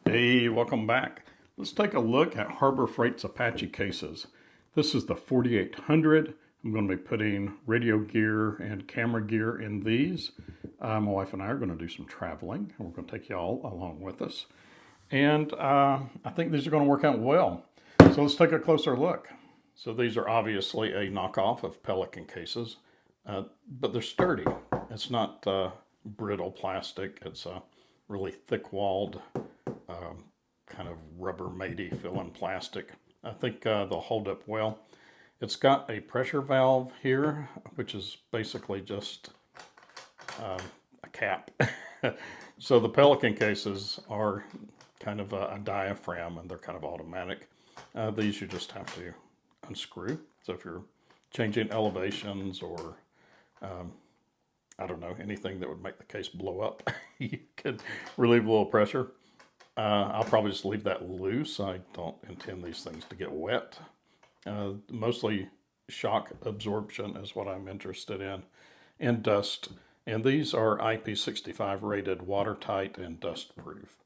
Hey, welcome back. Let's take a look at Harbor Freight's Apache cases. This is the 4800. I'm going to be putting radio gear and camera gear in these. My wife and I are going to do some traveling, and we're going to take you all along with us. And I think these are going to work out well. So let's take a closer look. So these are obviously a knockoff of Pelican cases, but they're sturdy. It's not brittle plastic. It's a really thick-walled kind of Rubbermaid-y fill-in plastic. I think they'll hold up well. It's got a pressure valve here, which is basically just a cap. So the Pelican cases are kind of a diaphragm, and they're kind of automatic. These you just have to unscrew. So if you're changing elevations or I don't know, anything that would make the case blow up, you can relieve a little pressure. I'll probably just leave that loose. I don't intend these things to get wet. Mostly shock absorption is what I'm interested in, and dust. And these are IP65 rated, watertight and dust proof.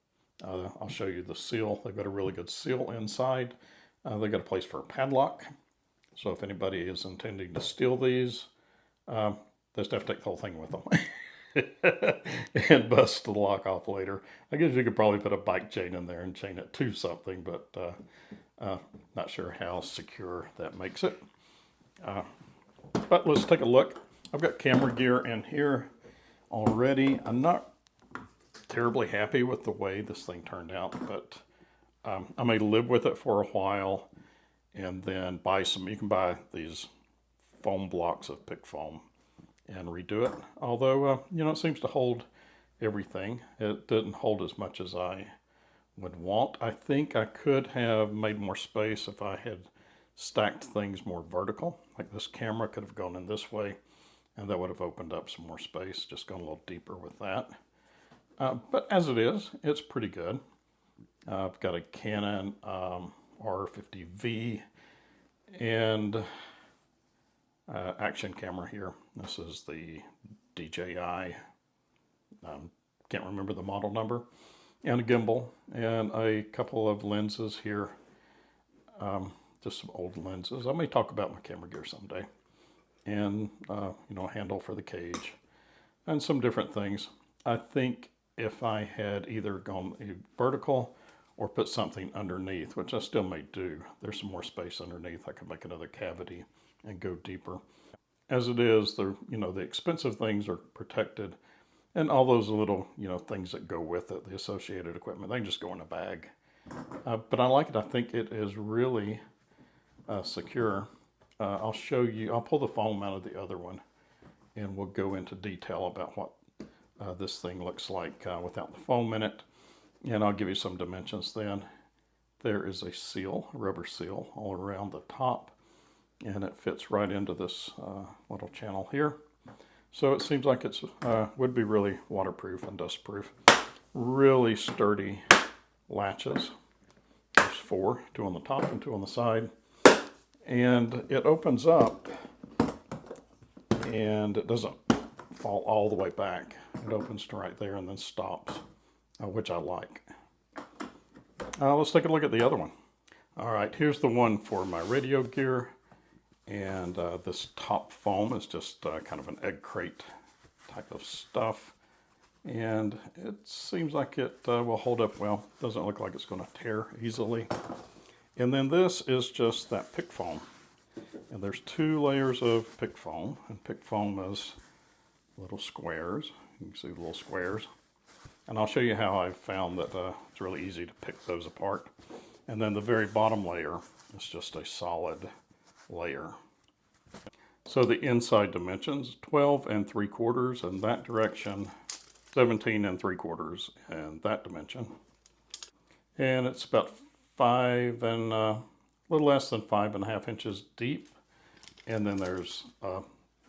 I'll show you the seal. They've got a really good seal inside. They've got a place for a padlock. So if anybody is intending to steal these, they just have to take the whole thing with them. And bust the lock off later. I guess you could probably put a bike chain in there and chain it to something, but not sure how secure that makes it. But let's take a look. I've got camera gear in here already. I'm not terribly happy with the way this thing turned out, but I may live with it for a while and then buy some. You can buy these foam blocks of pick foam and redo it. Although, it seems to hold everything. It didn't hold as much as I would want. I think I could have made more space if I had stacked things more vertical. Like this camera could have gone in this way, and that would have opened up some more space, just gone a little deeper with that. But as it is, it's pretty good. I've got a Canon R50V and action camera here. This is the DJI, can't remember the model number, and a gimbal, and a couple of lenses here, just some old lenses. I may talk about my camera gear someday, and a handle for the cage, and some different things. I think if I had either gone vertical or put something underneath, which I still may do, there's some more space underneath. I could make another cavity and go deeper. As it is, the expensive things are protected, and all those little things that go with it, the associated equipment, they can just go in a bag. But I like it. I think it is really secure. I'll show you. I'll pull the foam out of the other one, and we'll go into detail about what this thing looks like without the foam in it, and I'll give you some dimensions then. There is a seal, a rubber seal, all around the top, and it fits right into this little channel here. So it seems like it's would be really waterproof and dustproof. Really sturdy latches. There's 4, 2 on the top and 2 on the side. And it opens up, and it doesn't fall all the way back. It opens to right there and then stops, which I like. Let's take a look at the other one. All right, here's the one for my radio gear. And this top foam is just kind of an egg crate type of stuff. And it seems like it will hold up well. Doesn't look like it's going to tear easily. And then this is just that pick foam. And there's 2 layers of pick foam. And pick foam is little squares. You can see the little squares. And I'll show you how I've found that it's really easy to pick those apart. And then the very bottom layer is just a solid layer. So the inside dimensions, 12 3/4 in that direction, 17 3/4 in that dimension. And it's about 5 and a little less than 5.5 inches deep. And then there's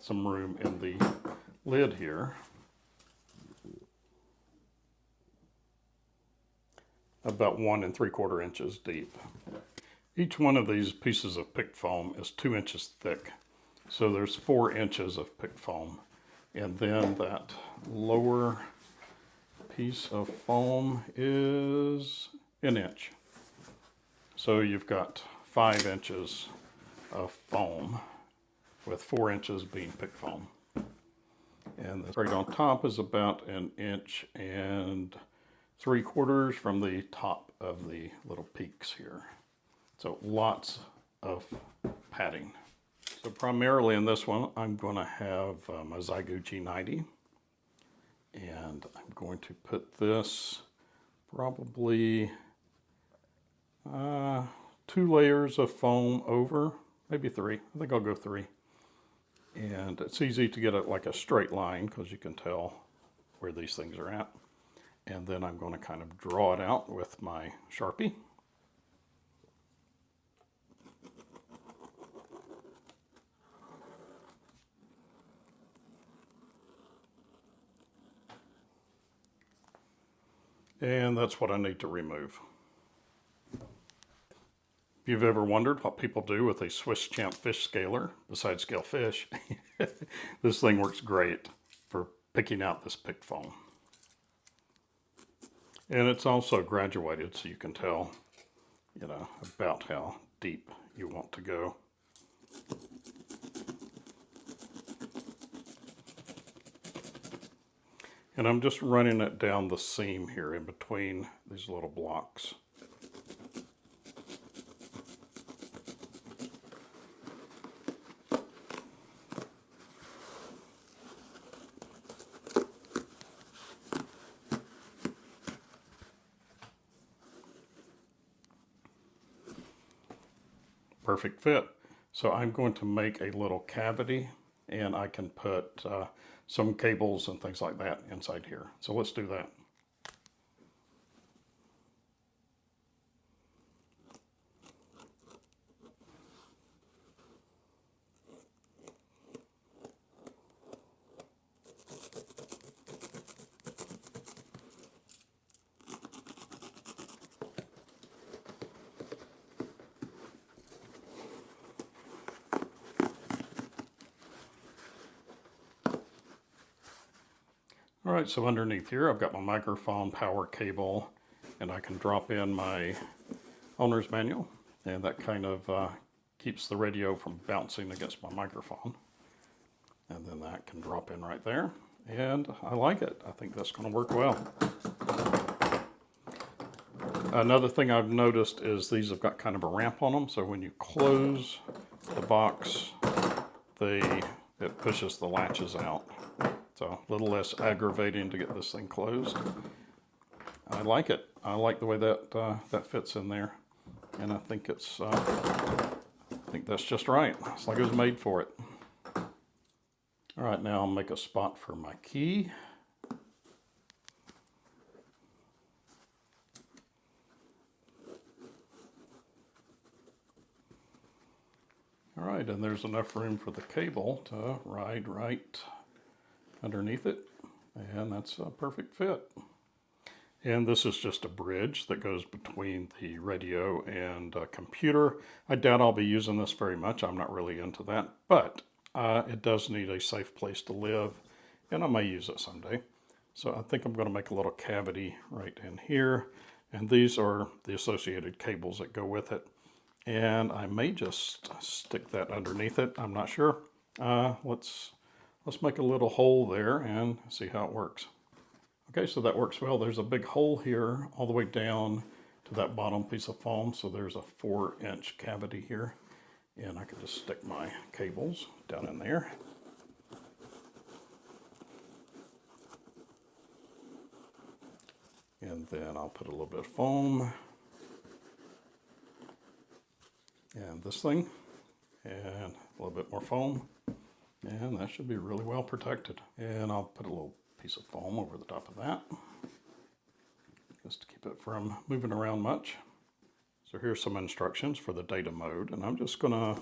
some room in the lid here. About 1 3/4 inches deep. Each one of these pieces of pick foam is 2 inches thick. So there's 4 inches of pick foam. And then that lower piece of foam is an inch. So you've got 5 inches of foam, with 4 inches being pick foam. And the grade on top is about 1.75 inches from the top of the little peaks here. So lots of padding. So primarily in this one, I'm going to have my Zygo G90. And I'm going to put this probably 2 layers of foam over, maybe 3. I think I'll go 3. And it's easy to get it like a straight line because you can tell where these things are at. And then I'm going to kind of draw it out with my Sharpie. And that's what I need to remove. If you've ever wondered what people do with a Swiss Champ fish scaler besides scale fish, this thing works great for picking out this pick foam. And it's also graduated, so you can tell, about how deep you want to go. And I'm just running it down the seam here in between these little blocks. Perfect fit. So I'm going to make a little cavity, and I can put some cables and things like that inside here. So let's do that. All right, so underneath here I've got my microphone power cable, and I can drop in my owner's manual, and that kind of keeps the radio from bouncing against my microphone. And then that can drop in right there, and I like it. I think that's going to work well. Another thing I've noticed is these have got kind of a ramp on them, so when you close the box, it pushes the latches out. So a little less aggravating to get this thing closed. I like it. I like the way that fits in there, and I think it's I think that's just right. It's like it was made for it. All right, now I'll make a spot for my key. All right, and there's enough room for the cable to ride right underneath it, and that's a perfect fit. And this is just a bridge that goes between the radio and computer. I doubt I'll be using this very much. I'm not really into that, but it does need a safe place to live, and I may use it someday. So I think I'm going to make a little cavity right in here, and these are the associated cables that go with it. And I may just stick that underneath it. I'm not sure. Let's make a little hole there and see how it works. Okay, so that works well. There's a big hole here all the way down to that bottom piece of foam. So there's a 4-inch cavity here. And I can just stick my cables down in there. And then I'll put a little bit of foam. And this thing. And a little bit more foam. And that should be really well protected. And I'll put a little piece of foam over the top of that, just to keep it from moving around much. So here's some instructions for the data mode, and I'm just going to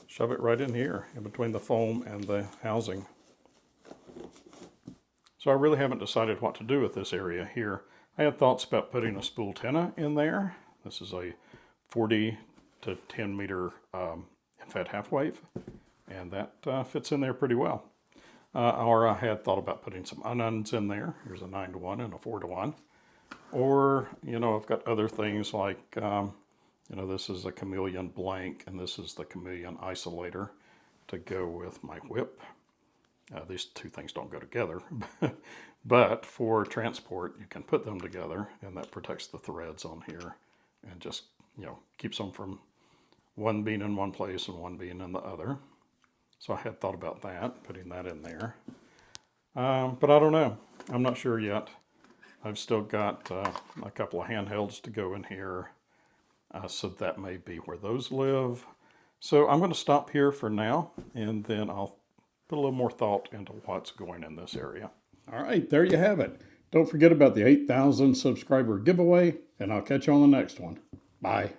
shove it right in here, in between the foam and the housing. So I really haven't decided what to do with this area here. I had thoughts about putting a spool antenna in there. This is a 40 to 10 meter infrared half wave. And that fits in there pretty well. Or I had thought about putting some ununs in there. Here's a 9-to-1 and a 4-to-1. Or, you know, I've got other things like, you know, this is a chameleon blank and this is the chameleon isolator to go with my whip. These two things don't go together, but for transport, you can put them together, and that protects the threads on here and just, you know, keeps them from one being in one place and one being in the other. So I had thought about that, putting that in there. But I don't know. I'm not sure yet. I've still got a couple of handhelds to go in here, so that may be where those live. So I'm going to stop here for now, and then I'll put a little more thought into what's going in this area. All right, there you have it. Don't forget about the 8,000 subscriber giveaway, and I'll catch you on the next one. Bye.